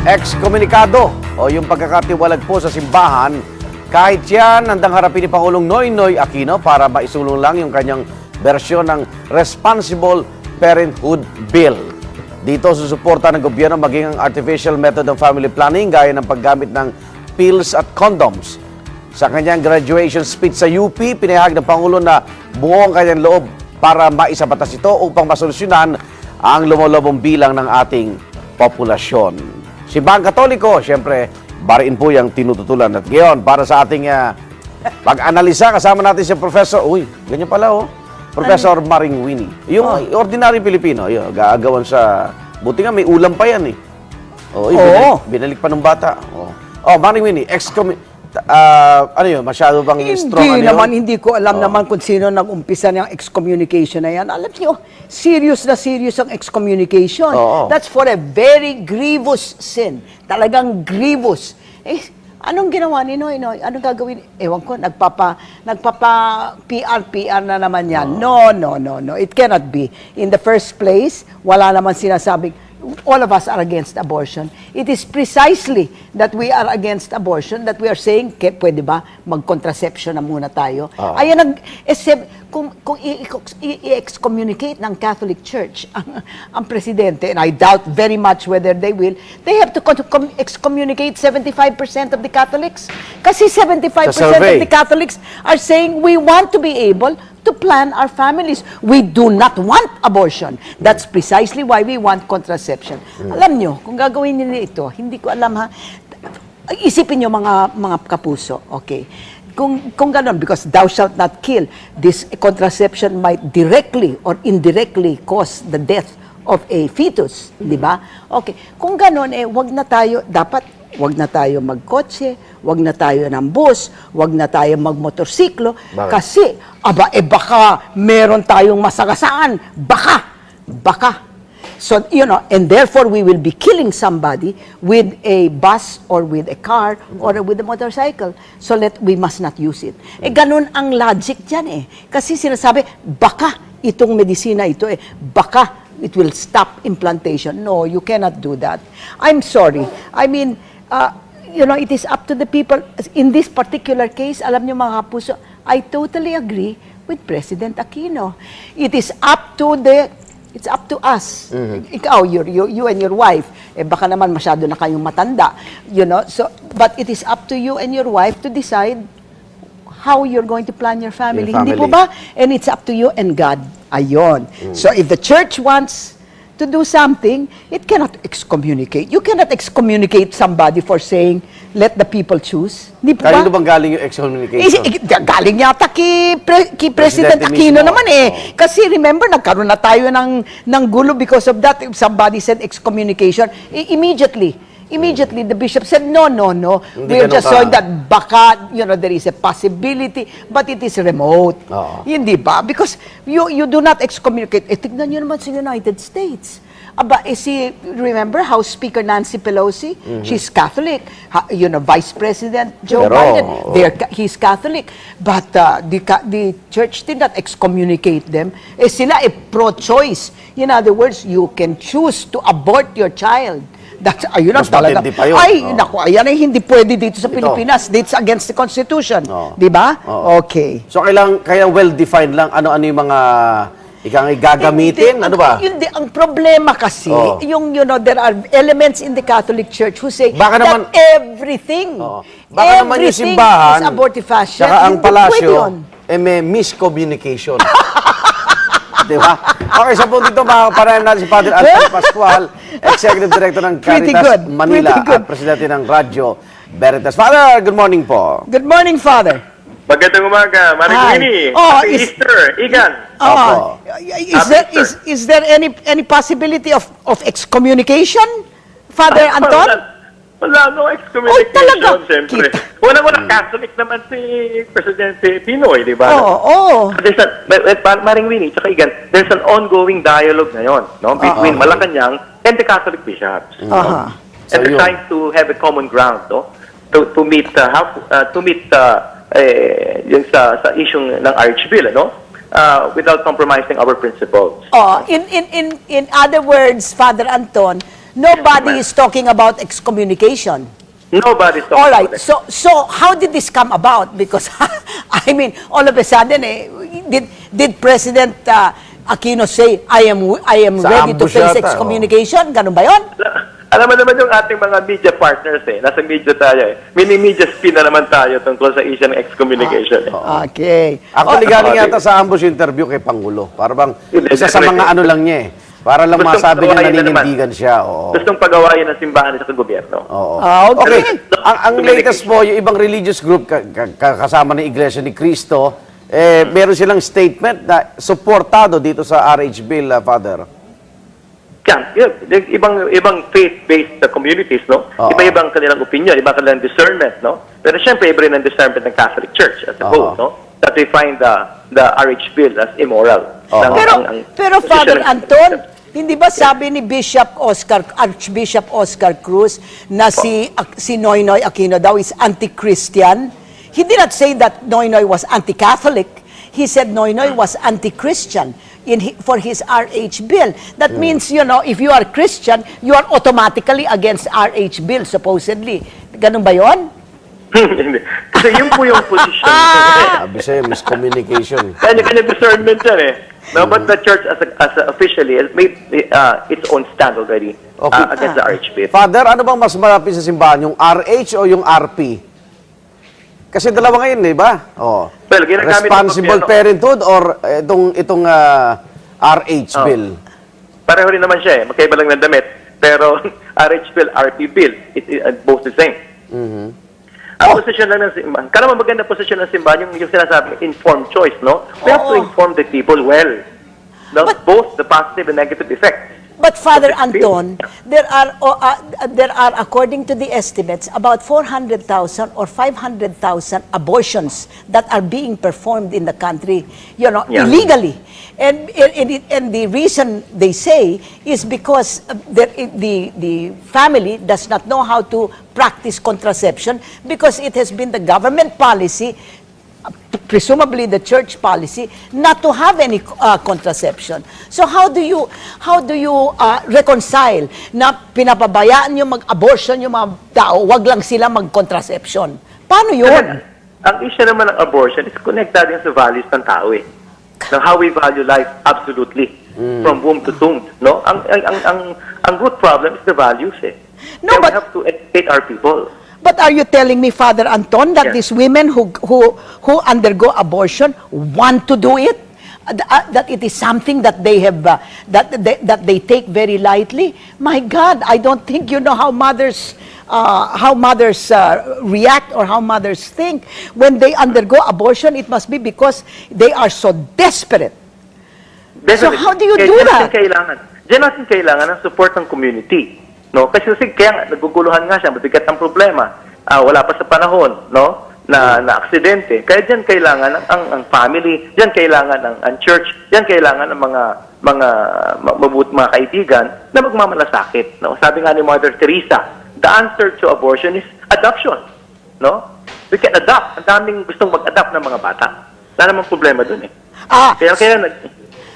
Ex-komunikado o yung pagkakatiwalag po sa simbahan, kahit yan handang harapin ni Pangulong Noynoy Aquino para maisulong lang yung kanyang bersyon ng Responsible Parenthood Bill. Dito susuporta ng gobyerno maging ang artificial method of family planning gaya ng paggamit ng pills at condoms. Sa kanyang graduation speech sa UP, pinahayag ng Pangulo na buo ang kanyang loob para maisabatas ito upang masolusyonan ang lumulubong bilang ng ating populasyon. Simbahang Katoliko, siyempre, bariin po yung tinututulan. At ngayon, para sa ating pag-analisa, kasama natin si Professor, ganyan pala Professor Maring Winnie. Yung ordinary Pilipino, yun, gaagawan sa, buti nga may ulam pa yan binalik pa ng bata. Maring Winnie, ano yun, masyado bang strong? Hindi ko alam naman kung sino nag-umpisa ng excommunication na yan. Alam niyo, serious na serious ang excommunication. That's for a very grievous sin. Talagang grievous. Anong ginawa ni Noynoy? Anong gagawin? Ewan ko, nagpapa-PR na naman yan. No. It cannot be. In the first place, wala naman sinasabing, all of us are against abortion. It is precisely that we are against abortion that we are saying, pwede ba mag-contraception na muna tayo? Ayan, kung i-excommunicate ng Catholic Church ang presidente, and I doubt very much whether they will, they have to excommunicate 75% of the Catholics. Kasi 75% of the Catholics are saying, we want to be able to plan our families. We do not want abortion. That's precisely why we want contraception. Alam nyo, kung gagawin nila ito, hindi ko alam isipin nyo mga kapuso, okay? Kung gano'n, because thou shalt not kill, this contraception might directly or indirectly cause the death of a fetus, di ba? Okay, kung gano'n, wag na tayo magkotse, wag na tayo ng bus, wag na tayo magmotorsiklo, kasi, baka meron tayong masagasaan, baka. So, and therefore we will be killing somebody with a bus or with a car or with a motorcycle. So we must not use it. Ganun ang logic dyan Kasi sinasabi, baka itong medisina ito baka it will stop implantation. No, you cannot do that. I'm sorry. I mean, it is up to the people. In this particular case, alam niyo mga kapuso, I totally agree with President Aquino. It's up to us. Ikaw, you and your wife, baka naman masyado na kayong matanda. So, but it is up to you and your wife to decide how you're going to plan your family. Hindi po ba? And it's up to you and God. Ayon. So if the church wants to do something, it cannot excommunicate. You cannot excommunicate somebody for saying, let the people choose. Di ba? Kanino bang galing yung excommunication? Galing yata kay President Aquino naman Kasi remember, nagkaroon na tayo ng gulo because of that. If somebody said excommunication, immediately the bishop said, no. We are just showing that baka, there is a possibility, but it is remote. Hindi ba? Because you do not excommunicate. Tignan nyo naman sa United States. Remember House Speaker Nancy Pelosi? She's Catholic. Vice President Joe Biden, he's Catholic. But the church did not excommunicate them. Sila pro-choice. In other words, you can choose to abort your child. Ayun ang talaga. Ayan ay hindi pwede dito sa Pilipinas. It's against the Constitution. Di ba? Okay. So, kaya well-defined lang ano yung mga gagamitin? Ano ba? Ang problema kasi, there are elements in the Catholic Church who say that everything yung simbahan, is abortifacient. Saka ang palasyo, may miscommunication. Diba? Okay, sa punto dito, makakaparayan natin si Father Alfred Pascual, Executive Director ng Caritas Manila at Presidente ng Radyo Veritas. Father, good morning po. Good morning, Father. Magandang umaga, Maring Winnie. Happy Easter, Igan. Is there any possibility of excommunication, Father Anton? Wala, no excommunication, talaga? siyempre. Walang Catholic naman si Presidente Pinoy, di ba? Maring Winnie, tsaka Igan, there's an ongoing dialogue ngayon between Malacanang and the Catholic bishops. And they're trying to have a common ground to meet yung sa issue ng Archbill, without compromising our principles. In other words, Father Anton, Nobody is talking about excommunication. Nobody's talking All right. about it. So how did this come about? Because I mean, all of a sudden, did President Aquino say, I am Sa ready to ambush face yata, excommunication? Ganun ba yun? Alam mo naman yung ating mga media partners nasa media tayo Mini-media spin na naman tayo tungkol sa issue ng excommunication Okay. Actually, Oh, galing yata sa ambush interview kay Pangulo. Para bang isa sa mga Definitely. ano lang niya eh. Para lang Gustong masabi niya pagawain na naninindigan siya. Oo. Gustong pagawain ng simbahan sa gobyerno. Oo. Okay. Ang latest po, yung ibang religious group kasama ng Iglesia ni Cristo, meron silang statement na suportado dito sa RH Bill, Father. Ibang faith-based communities, no? Oo. Iba-ibang kanilang opinion, iba kanilang discernment, no? Pero syempre, iba rin ang discernment ng Catholic Church as a whole, no? That they find the RH Bill as immoral. Oo. Pero Father Anton, hindi ba sabi ni Archbishop Oscar Cruz na si Noynoy Aquino daw is anti-Christian? He did not say that Noynoy was anti-Catholic. He said Noynoy was anti-Christian for his RH Bill. That means, if you are Christian, you are automatically against RH Bill, supposedly. Ganun ba yun? Kasi yun po yung position. Sabi sa'yo, miscommunication. Kanya-kanya discernment yan No, but the church as officially has made its own stand already against the RH Bill. Father, ano bang mas malapit sa simbahan? Yung RH o yung RP? Kasi dalawa ngayon, di ba? Oh. Well, ginagamit ng Responsible gobyerno. parenthood or itong RH Bill? Pareho rin naman siya magkaiba lang ng damit. Pero RH Bill, RP Bill, both the same. Ang posisyon lang ng simbahan, kala mo maganda posisyon ng simbahan, yung sinasabi, informed choice, no? We have to inform the people well. No? Both the positive and negative effects. But Father Anton, there are according to the estimates about 400,000 or 500,000 abortions that are being performed in the country, illegally. And the reason they say is because the family does not know how to practice contraception because it has been the government policy, presumably the church policy, not to have any contraception. So how do you reconcile na pinapabayaan yung mag-abortion yung mga tao, wag lang sila mag-contraception? Paano yun? Ang issue naman ng abortion is connected din sa values ng tao Now, how we value life absolutely from womb to tomb, no? Ang root problem is the values No, we but- have to educate our people. But are you telling me, Father Anton, that Yes. these women who undergo abortion want to do it? That it is something that they have that they take very lightly? My God, I don't think you know how mothers react or how mothers think when they undergo abortion. It must be because they are so desperate. So how do you do that? Diyan natin kailangan ng support ng community. No? Kasi kaya nga, naguguluhan nga siya, mabigat ang problema. Wala pa sa panahon, no? Na aksidente. Kaya diyan kailangan ang family, diyan kailangan ang church, diyan kailangan ng mga kaibigan na magmamalasakit, no? Sabi nga ni Mother Teresa, the answer to abortion is adoption, no? We can adopt. Ang daming gustong mag-adopt ng mga bata. Wala namang problema dun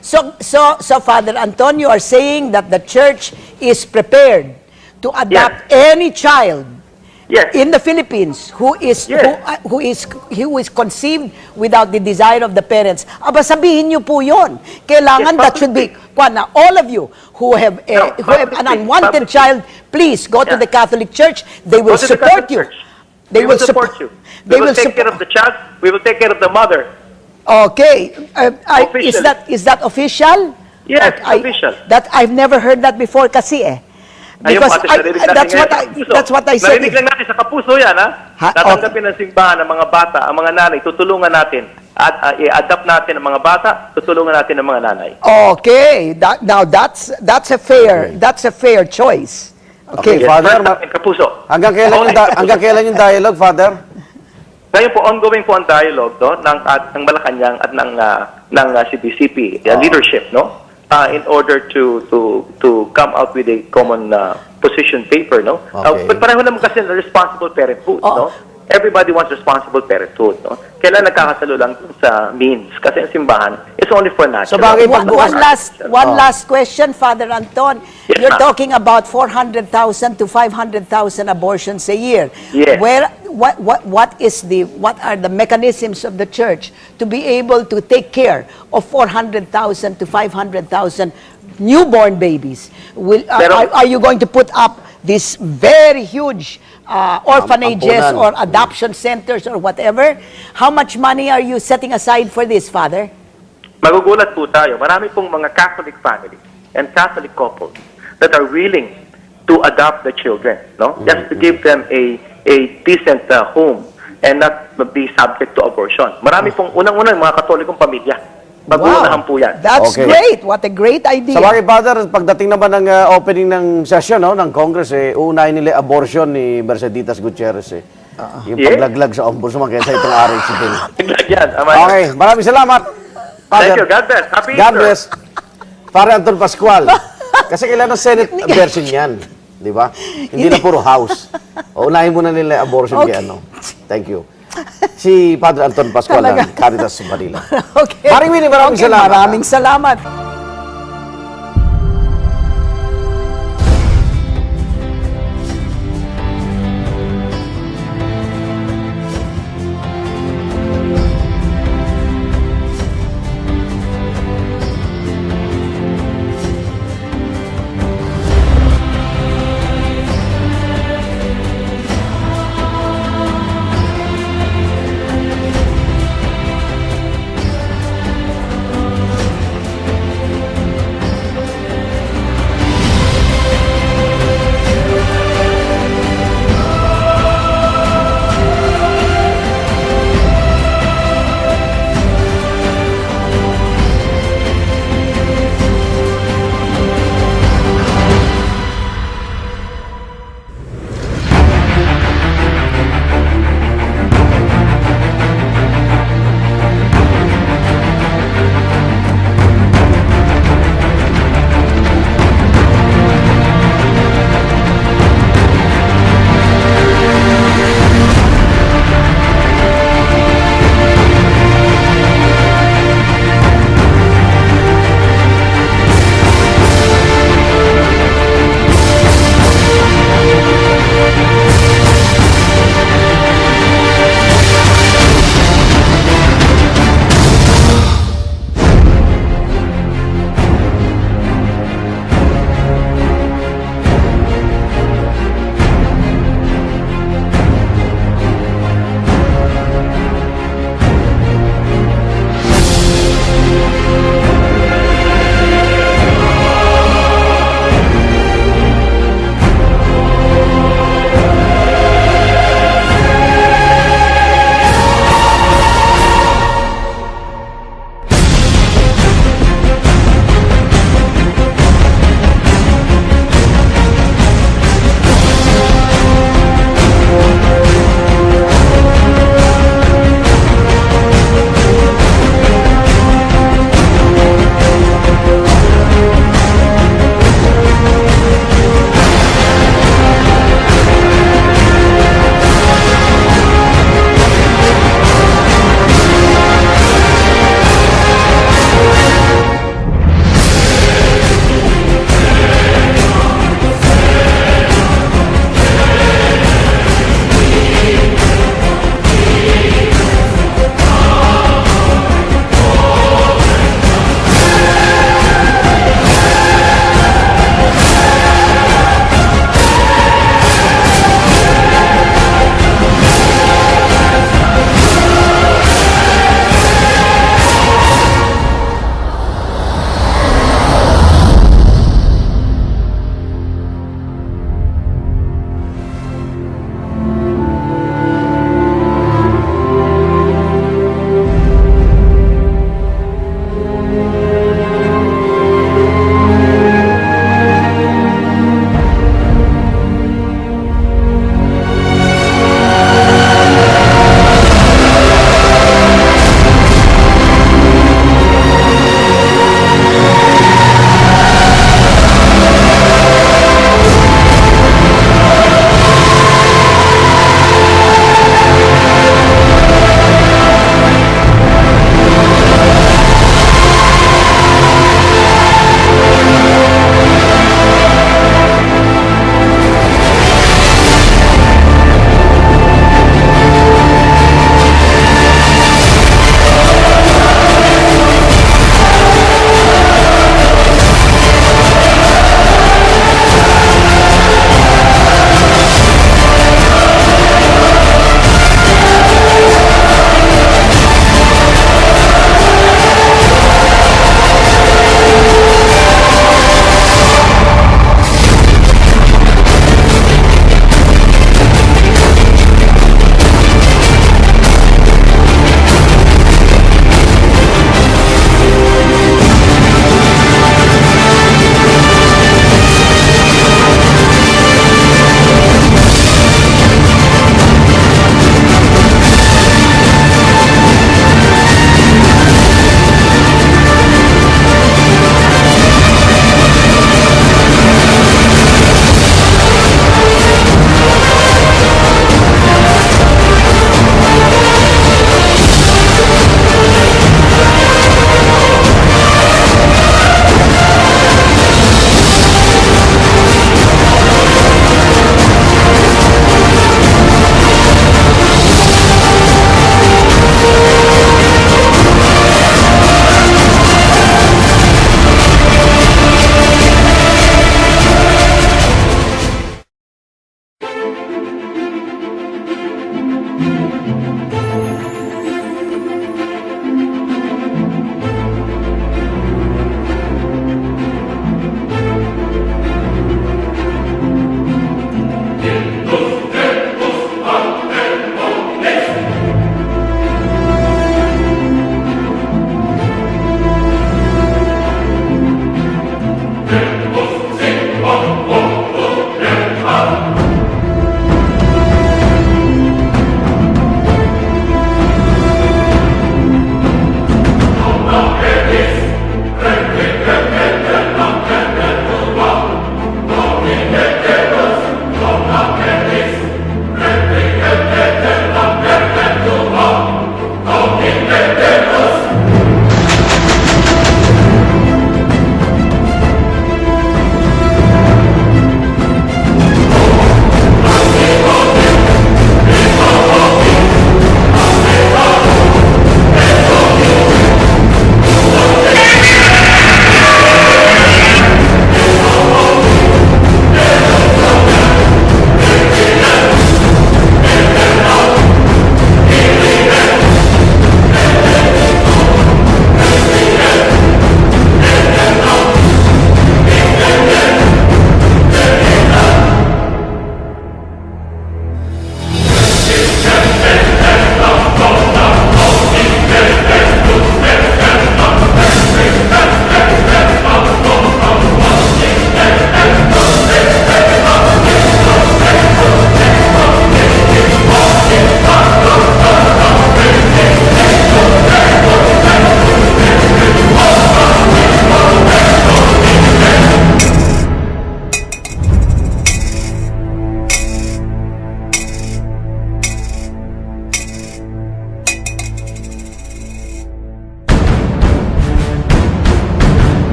So Father Anton, you are saying that the church is prepared to adopt any child in the Philippines who is conceived without the desire of the parents. Aba, sabihin niyo po 'yon. Kailangan that should be all of you who have an unwanted child, please go to the Catholic Church. They will support you. They will support you. We will take care of the child. We will take care of the mother. Okay. Is that official? Yes, official. That I've never heard that before kasi Because that's what I said. Narinig lang natin sa Kapuso yan, Tatanggapin ng simbahan ang mga bata, ang mga nanay, tutulungan natin. At i-adapt natin ang mga bata, tutulungan natin ang mga nanay. Okay. Now that's a fair choice. Okay, Father, Kapuso. hanggang kailan yung dialogue, Father? Ngayon po, ongoing po ang dialogue ng Malacanang at ng CBCP, leadership, no? In order to come out with a common position paper, no? Okay. Pareho naman kasi na responsible parenthood, no? everybody wants responsible parenthood. No? Kailan nagkakasalo lang dun sa means? Kasi ang simbahan is only for natural. Sa bagay, One, pagbukas- one last question, Father Anton. Yes, You're ma'am. talking about 400,000 to 500,000 abortions a year. Yes. What are the mechanisms of the church to be able to take care of 400,000 to 500,000 newborn babies? Are you going to put up these very huge orphanages Ampunan. or adoption centers or whatever? How much money are you setting aside for this, Father? Magugulat po tayo. Marami pong mga Catholic families and Catholic couples that are willing to adopt the children, no? Just to give them a decent home and not be subject to abortion. Marami pong unang-unang mga Katolikong pamilya. Maguunahan po yan. That's Okay. great. What a great idea. Sa bagay, Father, pagdating naman ng opening ng session no, ng Congress, uunahin nila abortion ni Merceditas Gutierrez. Yung Yeah. paglaglag sa ombudsman kaysa itong RH bill. Yan, Okay, maraming salamat. Father. Thank you. God bless. Happy God Easter. bless. Father Anton Pascual. Kasi kailangan Senate version yan. Di ba? Hindi na puro House. Unahin muna nila abortion Okay. kay ano. Thank you. Si Father Anton Pascual Talaga. ng Caritas Manila. Okay. Maring Winnie, maraming Okay, salamat. Maraming salamat.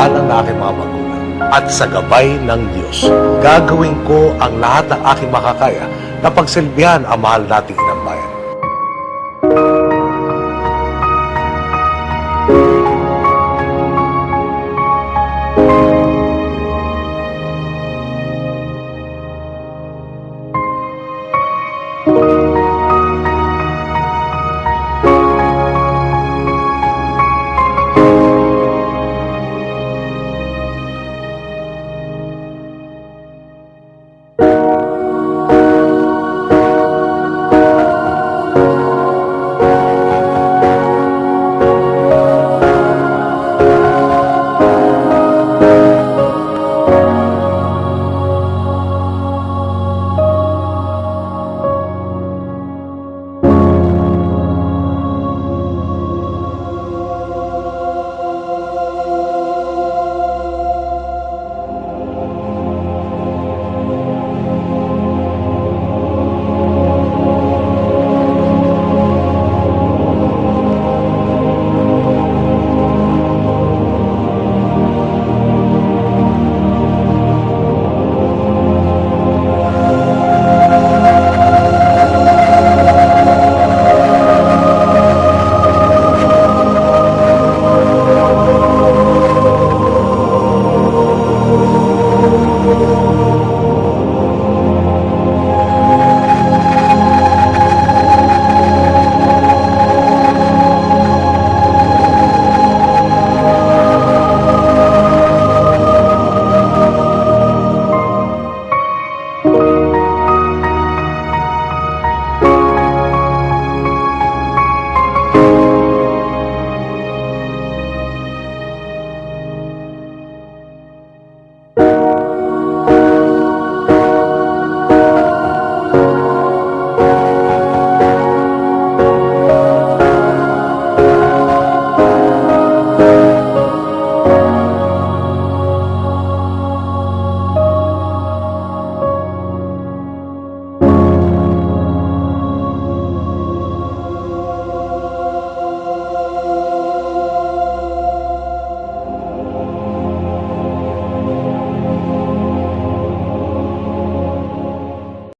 ngalan ng aking mga magulang at sa gabay ng Diyos, gagawin ko ang lahat ng aking makakaya na pagsilbihan ang mahal nating ina